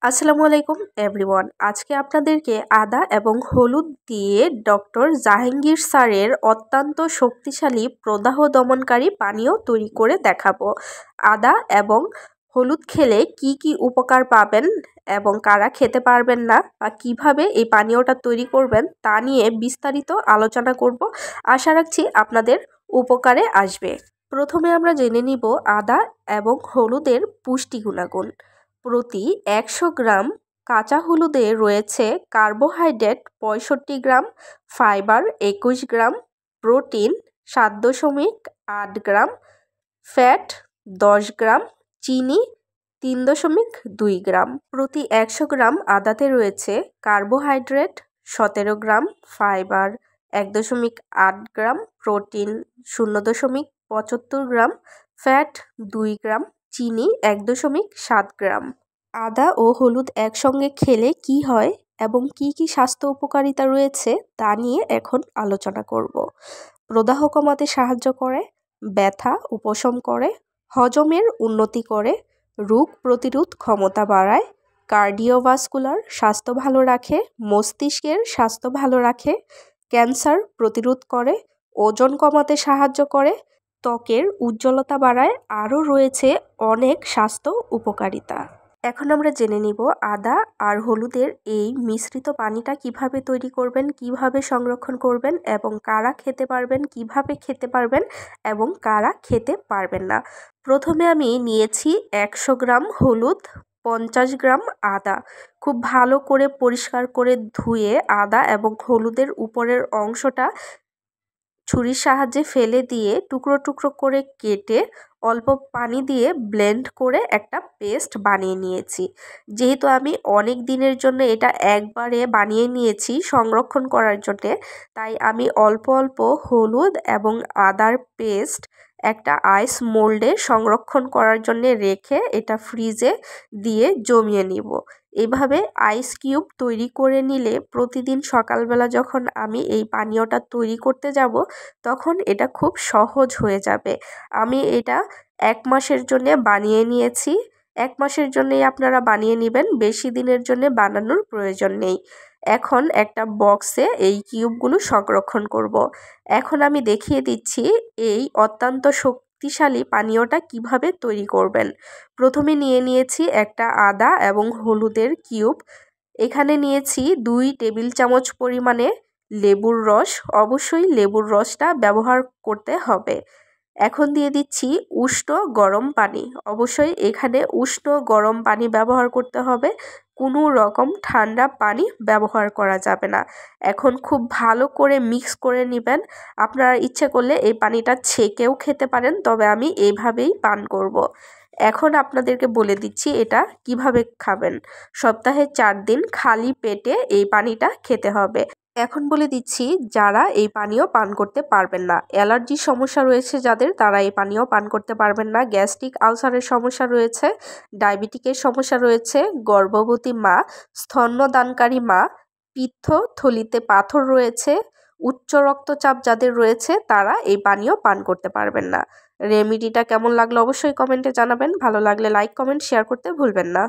আসসালামু আলাইকুম এভরিওয়ান। আজকে আপনাদেরকে আদা এবং হলুদ দিয়ে ডক্টর জাহাঙ্গীর স্যারের অত্যন্ত শক্তিশালী প্রদাহ দমনকারী পানীয় তৈরি করে দেখাবো। আদা এবং হলুদ খেলে কি কি উপকার পাবেন এবং কারা খেতে পারবেন না বা কিভাবে এই পানীয়টা তৈরি করবেন তা নিয়ে বিস্তারিত আলোচনা করব। আশা রাখছি আপনাদের উপকারে আসবে। প্রথমে আমরা জেনে নিব আদা এবং হলুদের পুষ্টি গুণাগুণ। প্রতি ১০০ গ্রাম কাঁচা হলুদে রয়েছে কার্বোহাইড্রেট ৬৫ গ্রাম, ফাইবার ২১ গ্রাম, প্রোটিন ৭.৮ গ্রাম, ফ্যাট ১০ গ্রাম, চিনি ৩.২ গ্রাম। প্রতি ১০০ গ্রাম আদাতে রয়েছে কার্বোহাইড্রেট ১৭ গ্রাম, ফাইবার ১.৮ গ্রাম, প্রোটিন ০.৭৫ গ্রাম, ফ্যাট ২ গ্রাম, চিনি ১.৭ গ্রাম। আদা ও হলুদ একসঙ্গে খেলে কি হয় এবং কি কি স্বাস্থ্য উপকারিতা রয়েছে তা নিয়ে এখন আলোচনা করব। প্রদাহ কমাতে সাহায্য করে, ব্যথা উপশম করে, হজমের উন্নতি করে, রোগ প্রতিরোধ ক্ষমতা বাড়ায়, কার্ডিওভাস্কুলার স্বাস্থ্য ভালো রাখে, মস্তিষ্কের স্বাস্থ্য ভালো রাখে, ক্যান্সার প্রতিরোধ করে, ওজন কমাতে সাহায্য করে, ত্বকের উজ্জ্বলতা বাড়ায়, আরও রয়েছে অনেক স্বাস্থ্য উপকারিতা। এখন আমরা জেনে নিব আদা আর হলুদের এই মিশ্রিত পানিটা কিভাবে তৈরি করবেন, কিভাবে সংরক্ষণ করবেন এবং কারা খেতে পারবেন, কিভাবে খেতে পারবেন এবং কারা খেতে পারবেন না। প্রথমে আমি নিয়েছি ১০০ গ্রাম হলুদ, ৫০ গ্রাম আদা। খুব ভালো করে পরিষ্কার করে ধুয়ে আদা এবং হলুদের উপরের অংশটা ছুরির সাহায্যে ফেলে দিয়ে টুকরো টুকরো করে কেটে অল্প পানি দিয়ে ব্লেন্ড করে একটা পেস্ট বানিয়ে নিয়েছি। যেহেতু আমি অনেক দিনের জন্য এটা একবারে বানিয়ে নিয়েছি সংরক্ষণ করার জন্যে, তাই আমি অল্প অল্প হলুদ এবং আদার পেস্ট একটা আইস মোল্ডে সংরক্ষণ করার জন্যে রেখে এটা ফ্রিজে দিয়ে জমিয়ে নিব। এভাবে আইস কিউব তৈরি করে নিলে প্রতিদিন সকালবেলা যখন আমি এই পানীয়টা তৈরি করতে যাব তখন এটা খুব সহজ হয়ে যাবে। আমি এটা ১ মাসের জন্য বানিয়ে নিয়েছি। ১ মাসের জন্যেই আপনারা বানিয়ে নেবেন, বেশি দিনের জন্য বানানোর প্রয়োজন নেই। এখন একটা বক্সে এই কিউবগুলো সংরক্ষণ করব। এখন আমি দেখিয়ে দিচ্ছি এই অত্যন্ত শক্তিশালী পানীয়টা কিভাবে তৈরি করবেন। প্রথমে নিয়ে নিয়েছি একটা আদা এবং হলুদের কিউব। এখানে নিয়েছি ২ টেবিল চামচ পরিমাণে লেবুর রস। অবশ্যই লেবুর রসটা ব্যবহার করতে হবে। এখন দিয়ে দিচ্ছি উষ্ণ গরম পানি। অবশ্যই এখানে উষ্ণ গরম পানি ব্যবহার করতে হবে, কোনো রকম ঠান্ডা পানি ব্যবহার করা যাবে না। এখন খুব ভালো করে মিক্স করে নেবেন। আপনারা ইচ্ছে করলে এই পানিটা ছেঁকেও খেতে পারেন, তবে আমি এইভাবেই পান করব। এখন আপনাদেরকে বলে দিচ্ছি এটা কিভাবে খাবেন। সপ্তাহে ৪ দিন খালি পেটে এই পানিটা খেতে হবে। এখন বলে দিচ্ছি যারা এই পানীয় পান করতে পারবেন না, অ্যালার্জির সমস্যা রয়েছে যাদের, তারা এই পানীয় পান করতে পারবেন না। গ্যাস্ট্রিক আলসারের সমস্যা রয়েছে, ডায়াবেটিকের সমস্যা রয়েছে, গর্ভবতী মা, স্তন্যদানকারী মা, পিত্তথলিতে পাথর রয়েছে, উচ্চ রক্তচাপ যাদের রয়েছে তারা এই পানীয় পান করতে পারবেন না। রেমেডিটা কেমন লাগলো অবশ্যই কমেন্টে জানাবেন। ভালো লাগলে লাইক, কমেন্ট, শেয়ার করতে ভুলবেন না।